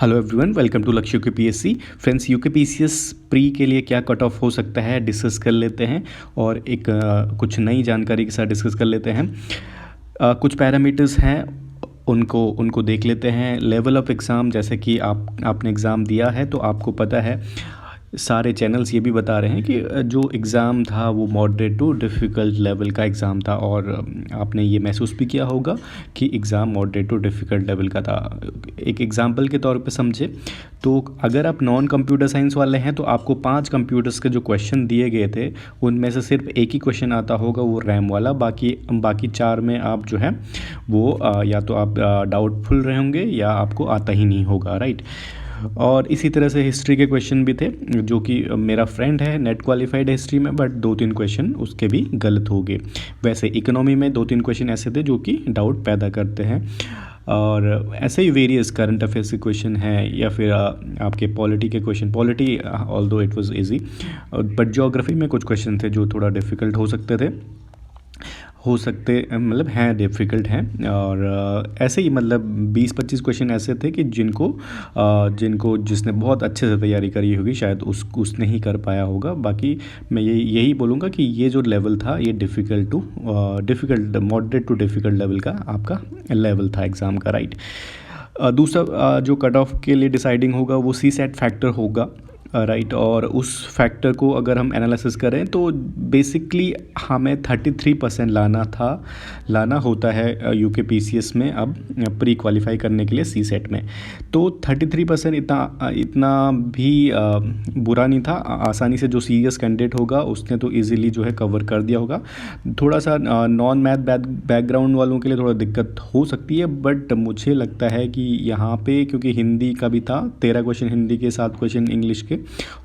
Hello everyone, welcome to लक्ष्य UKPSC. Friends, यूकेपीसीएस pre के लिए क्या कट ऑफ हो सकता है डिस्कस कर लेते हैं और एक कुछ नई जानकारी के साथ डिस्कस कर लेते हैं। कुछ पैरामीटर्स हैं, उनको उनको देख लेते हैं। लेवल ऑफ एग्ज़ाम, जैसे कि आपने एग्ज़ाम दिया है तो आपको पता है, सारे चैनल्स ये भी बता रहे हैं कि जो एग्ज़ाम था वो मॉडरेट टू डिफ़िकल्ट लेवल का एग्ज़ाम था। और आपने ये महसूस भी किया होगा कि exam moderate too difficult level का था। एक एग्ज़ाम्पल के तौर पे समझे तो अगर आप नॉन कंप्यूटर साइंस वाले हैं तो आपको 5 कंप्यूटर्स के जो क्वेश्चन दिए गए थे उनमें से सिर्फ एक ही क्वेश्चन आता होगा, वो रैम वाला। बाकी 4 में आप जो है वो या तो आप डाउटफुल रहे होंगे या आपको आता ही नहीं होगा, राइट। और इसी तरह से हिस्ट्री के क्वेश्चन भी थे, जो कि मेरा फ्रेंड है नेट क्वालिफाइड हिस्ट्री में, बट 2-3 क्वेश्चन उसके भी गलत हो गए। वैसे इकोनॉमी में 2-3 क्वेश्चन ऐसे थे जो कि डाउट पैदा करते हैं। और ऐसे ही वेरियस करंट अफेयर्स के क्वेश्चन हैं, या फिर आपके पॉलिटी के question. Polity although it was easy, but geography में कुछ क्वेश्चन थे जो थोड़ा डिफ़िकल्ट मतलब हैं, डिफ़िकल्ट हैं। और ऐसे ही मतलब 20-25 क्वेश्चन ऐसे थे कि जिसने बहुत अच्छे से तैयारी करी होगी शायद उसने ही कर पाया होगा। बाकी मैं यही बोलूँगा कि ये जो लेवल था ये difficult moderate too difficult level का आपका लेवल था एग्ज़ाम का, राइट। दूसरा जो कट ऑफ के लिए डिसाइडिंग होगा वो CSAT फैक्टर होगा, राइट। और उस फैक्टर को अगर हम एनालिसिस करें तो बेसिकली हमें 33% लाना होता है यूकेपीसीएस में अब प्री क्वालिफाई करने के लिए CSAT में। तो 33% इतना भी बुरा नहीं था। आसानी से जो सीरियस कैंडिडेट होगा उसने तो इजीली जो है कवर कर दिया होगा। थोड़ा सा नॉन मैथ बैकग्राउंड वालों के लिए थोड़ा दिक्कत हो सकती है, बट मुझे लगता है कि यहाँ पे क्योंकि हिंदी का भी था, 13 क्वेश्चन हिंदी के, 7 क्वेश्चन इंग्लिश के,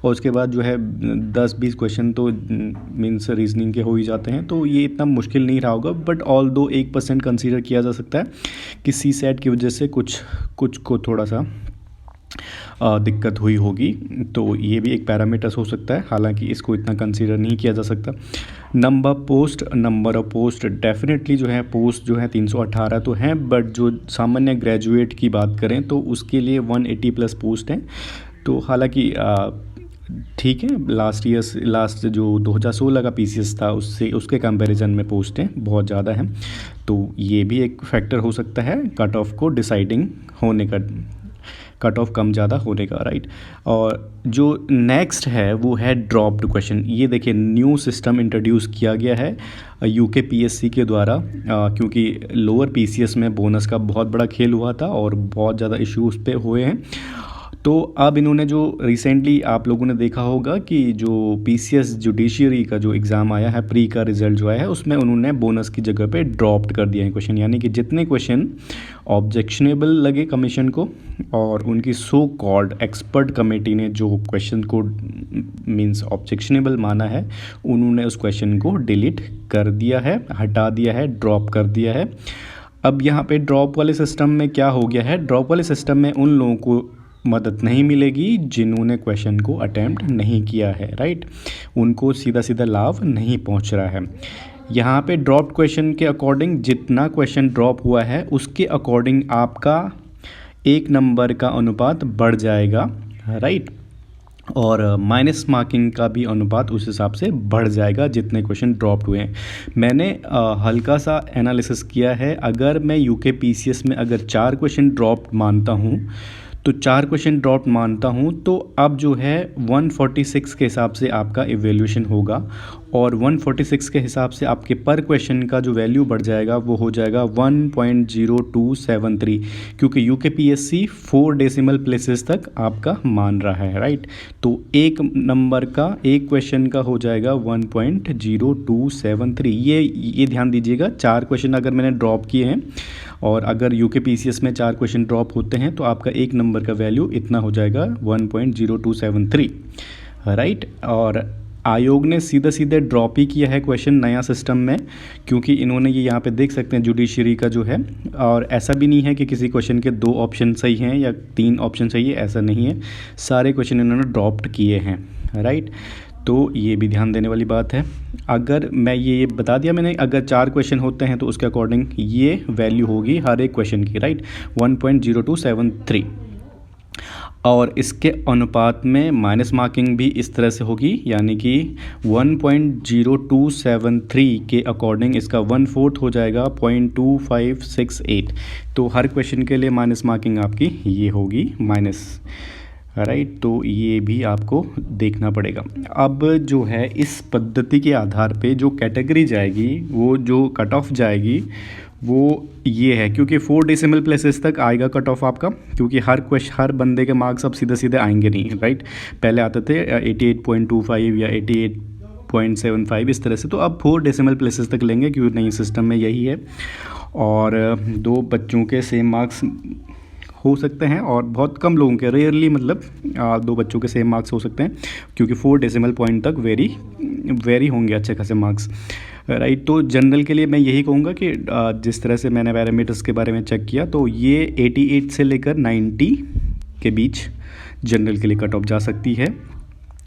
और उसके बाद जो है 10-20 क्वेश्चन तो मीन्स रीजनिंग के हो ही जाते हैं, तो ये इतना मुश्किल नहीं रहा होगा। बट ऑल दो 1% कंसीडर किया जा सकता है कि CSAT की वजह से कुछ को थोड़ा सा दिक्कत हुई होगी, तो ये भी एक पैरामीटर्स हो सकता है। हालांकि इसको इतना कंसीडर नहीं किया जा सकता। नंबर ऑफ पोस्ट डेफिनेटली जो है, पोस्ट जो है 318 तो हैं, बट जो सामान्य ग्रेजुएट की बात करें तो उसके लिए 180+ पोस्ट हैं। तो हालांकि ठीक है, लास्ट जो 2016 का PCS था उसके कंपैरिजन में पोस्टें बहुत ज़्यादा हैं, तो ये भी एक फैक्टर हो सकता है कट ऑफ को डिसाइडिंग होने का, कट ऑफ कम ज़्यादा होने का, राइट। और जो नेक्स्ट है वो है ड्रॉप्ड क्वेश्चन। ये देखिए, न्यू सिस्टम इंट्रोड्यूस किया गया है यूकेपीएससी के द्वारा, क्योंकि लोअर PCS में बोनस का बहुत बड़ा खेल हुआ था और बहुत ज़्यादा इश्यूज पे हुए हैं। तो अब इन्होंने जो रिसेंटली आप लोगों ने देखा होगा कि जो PCS जुडिशरी का जो एग्ज़ाम आया है, प्री का रिज़ल्ट जो आया है, उसमें उन्होंने बोनस की जगह पे ड्रॉप्ड कर दिया है क्वेश्चन। यानी कि जितने क्वेश्चन ऑब्जेक्शनेबल लगे कमीशन को और उनकी सो कॉल्ड एक्सपर्ट कमेटी ने जो क्वेश्चन को मींस ऑब्जेक्शनेबल माना है, उन्होंने उस क्वेश्चन को डिलीट कर दिया है, हटा दिया है, ड्रॉप कर दिया है। अब यहाँ पे ड्रॉप वाले सिस्टम में क्या हो गया है, ड्रॉप वाले सिस्टम में उन लोगों को मदद नहीं मिलेगी जिन्होंने क्वेश्चन को अटेम्प्ट नहीं किया है, राइट। उनको सीधा सीधा लाभ नहीं पहुंच रहा है। यहाँ पे ड्रॉप क्वेश्चन के अकॉर्डिंग जितना क्वेश्चन ड्रॉप हुआ है उसके अकॉर्डिंग आपका 1 नंबर का अनुपात बढ़ जाएगा, राइट। और माइनस मार्किंग का भी अनुपात उस हिसाब से बढ़ जाएगा जितने क्वेश्चन ड्रॉप्ड हुए हैं। मैंने हल्का सा एनालिसिस किया है। अगर मैं यूकेपीसीएस में अगर 4 क्वेश्चन ड्रॉप्ड मानता हूँ तो अब जो है 146 के हिसाब से आपका इवैल्यूएशन होगा, और 146 के हिसाब से आपके पर क्वेश्चन का जो वैल्यू बढ़ जाएगा वो हो जाएगा 1.0273, क्योंकि यूकेपीएससी 4 डेसिमल प्लेसेस तक आपका मान रहा है, राइट। तो 1 नंबर का 1 क्वेश्चन का हो जाएगा 1.0273। ये ध्यान दीजिएगा। 4 क्वेश्चन अगर मैंने ड्रॉप किए हैं और अगर यूकेपीसीएस में 4 क्वेश्चन ड्रॉप होते हैं तो आपका 1 नंबर का वैल्यू इतना हो जाएगा 1.0273, राइट। और आयोग ने सीधे ड्रॉप ही किया है क्वेश्चन नया सिस्टम में, क्योंकि इन्होंने ये यहाँ पे देख सकते हैं जुडिशरी का जो है, और ऐसा भी नहीं है कि किसी क्वेश्चन के 2 ऑप्शन सही हैं या 3 ऑप्शन सही है, ऐसा नहीं है। सारे क्वेश्चन इन्होंने ड्रॉप्ड किए हैं, राइट। तो ये भी ध्यान देने वाली बात है। अगर मैं ये बता दिया मैंने, अगर 4 क्वेश्चन होते हैं तो उसके अकॉर्डिंग ये वैल्यू होगी हर एक क्वेश्चन की, राइट, 1.0273। और इसके अनुपात में माइनस मार्किंग भी इस तरह से होगी, यानी कि 1.0273 के अकॉर्डिंग इसका 1/4 हो जाएगा 0.2568। तो हर क्वेश्चन के लिए माइनस मार्किंग आपकी ये होगी माइनस, राइट। तो ये भी आपको देखना पड़ेगा। अब जो है इस पद्धति के आधार पे जो कैटेगरी जाएगी, वो जो कट ऑफ जाएगी वो ये है, क्योंकि 4 डेसिमल प्लेसेस तक आएगा कट ऑफ आपका, क्योंकि हर बंदे के मार्क्स अब सीधे सीधे आएंगे नहीं, राइट। पहले आते थे 88.25 या 88.75 इस तरह से, तो अब 4 डेसिमल प्लेसेस तक लेंगे, क्योंकि नई सिस्टम में यही है। और दो बच्चों के सेम मार्क्स हो सकते हैं, और बहुत कम लोगों के, रेयरली मतलब दो बच्चों के सेम मार्क्स हो सकते हैं, क्योंकि 4 डेसिमल पॉइंट तक वेरी होंगे अच्छे खासे मार्क्स, राइट। तो जनरल के लिए मैं यही कहूँगा कि जिस तरह से मैंने पैरामीटर्स के बारे में चेक किया, तो ये 88 से लेकर 90 के बीच जनरल के लिए कट ऑफ जा सकती है।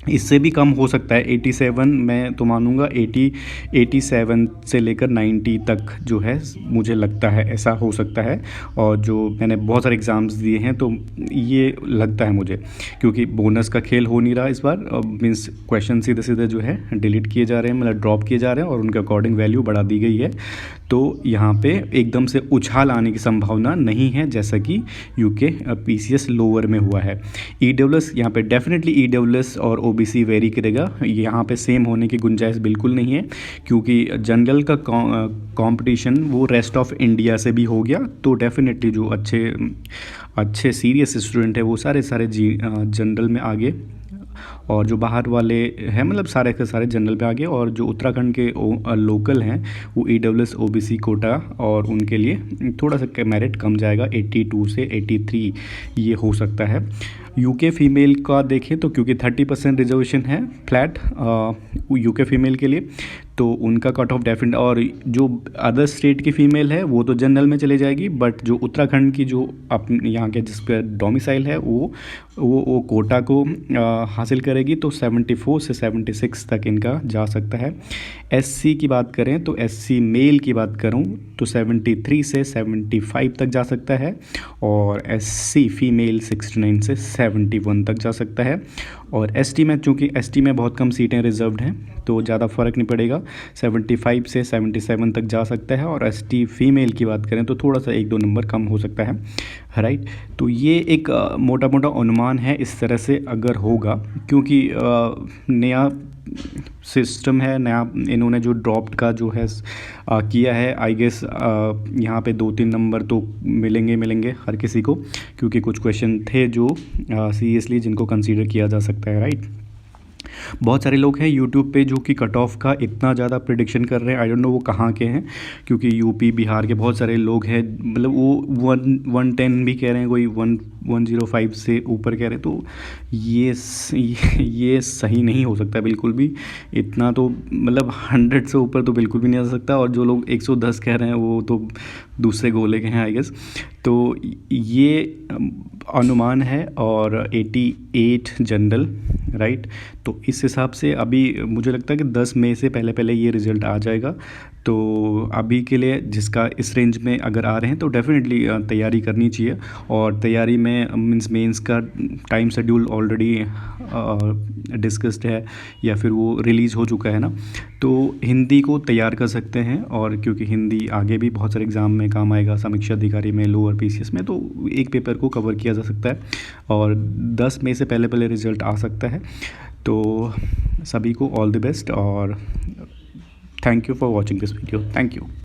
इससे भी कम हो सकता है, 87 मैं तो मानूंगा, 87 से लेकर 90 तक जो है मुझे लगता है ऐसा हो सकता है। और जो मैंने बहुत सारे एग्ज़ाम्स दिए हैं तो ये लगता है मुझे, क्योंकि बोनस का खेल हो नहीं रहा इस बार, मीन्स क्वेश्चन सीधे सीधे जो है डिलीट किए जा रहे हैं, मतलब ड्रॉप किए जा रहे हैं, और उनके अकॉर्डिंग वैल्यू बढ़ा दी गई है। तो यहाँ पे एकदम से उछाल आने की संभावना नहीं है, जैसा कि यूके पीसीएस लोअर में हुआ है। ईडब्ल्यूएस यहाँ पे डेफिनेटली ईडब्ल्यूएस और ओबीसी वेरी करेगा, यहाँ पे सेम होने की गुंजाइश बिल्कुल नहीं है, क्योंकि जनरल का कंपटीशन वो रेस्ट ऑफ इंडिया से भी हो गया। तो डेफिनेटली जो अच्छे सीरियस स्टूडेंट है वो सारे जनरल में आगे, और जो बाहर वाले हैं मतलब सारे के सारे जनरल पे आ गए, और जो उत्तराखंड के लोकल हैं वो ईडब्ल्यूएस ओबीसी कोटा, और उनके लिए थोड़ा सा मेरिट कम जाएगा, 82 से 83 ये हो सकता है। यूके फीमेल का देखें तो क्योंकि 30% रिजर्वेशन है फ्लैट यूके फीमेल के लिए, तो उनका कट ऑफ डेफिनेट, और जो अदर स्टेट की फ़ीमेल है वो तो जनरल में चले जाएगी, बट जो उत्तराखंड की जो अपने यहाँ के जिस पर डोमिसाइल है वो कोटा को हासिल करेगी, तो 74 से 76 तक इनका जा सकता है। एससी की बात करें तो एससी मेल की बात करूँ तो 73 से 75 तक जा सकता है, और एससी फीमेल 69 से 71 तक जा सकता है। और एसटी में, चूँकि एसटी में बहुत कम सीटें रिजर्व्ड हैं तो ज़्यादा फ़र्क नहीं पड़ेगा, 75 से 77 तक जा सकता है। और एसटी फीमेल की बात करें तो थोड़ा सा 1-2 नंबर कम हो सकता है, राइट। तो ये एक मोटा मोटा अनुमान है इस तरह से अगर होगा, क्योंकि नया सिस्टम है, नया इन्होंने जो ड्रॉप्ड का जो है किया है, आई गेस यहाँ पे 2-3 नंबर तो मिलेंगे हर किसी को, क्योंकि कुछ क्वेश्चन थे जो सीरियसली जिनको कंसीडर किया जा सकता है, राइट। बहुत सारे लोग हैं यूट्यूब पे जो कि कट ऑफ का इतना ज़्यादा प्रिडिक्शन कर रहे हैं, आई डोंट नो वो कहाँ के हैं, क्योंकि यूपी बिहार के बहुत सारे लोग हैं, मतलब वो 110 भी कह रहे हैं, कोई 105 से ऊपर कह रहे हैं। तो ये सही नहीं हो सकता बिल्कुल भी, इतना तो मतलब 100 से ऊपर तो बिल्कुल भी नहीं आ सकता। और जो लोग 110 कह रहे हैं वो तो दूसरे गोले के हैं आई गेस। तो ये अनुमान है, और 88 जनरल, राइट। तो इस हिसाब से अभी मुझे लगता है कि 10 मई से पहले ये रिज़ल्ट आ जाएगा। तो अभी के लिए जिसका इस रेंज में अगर आ रहे हैं तो डेफिनेटली तैयारी करनी चाहिए। और तैयारी में मीन्स मेंस का टाइम शेड्यूल ऑलरेडी डिस्कस्ड है, या फिर वो रिलीज़ हो चुका है ना, तो हिंदी को तैयार कर सकते हैं। और क्योंकि हिंदी आगे भी बहुत सारे एग्ज़ाम में काम आएगा, समीक्षा अधिकारी में, लोअर पीसीएस में, तो एक पेपर को कवर किया जा सकता है, और 10 मई से पहले रिज़ल्ट आ सकता है। तो सभी को ऑल द बेस्ट, और thank you for watching this video. Thank you.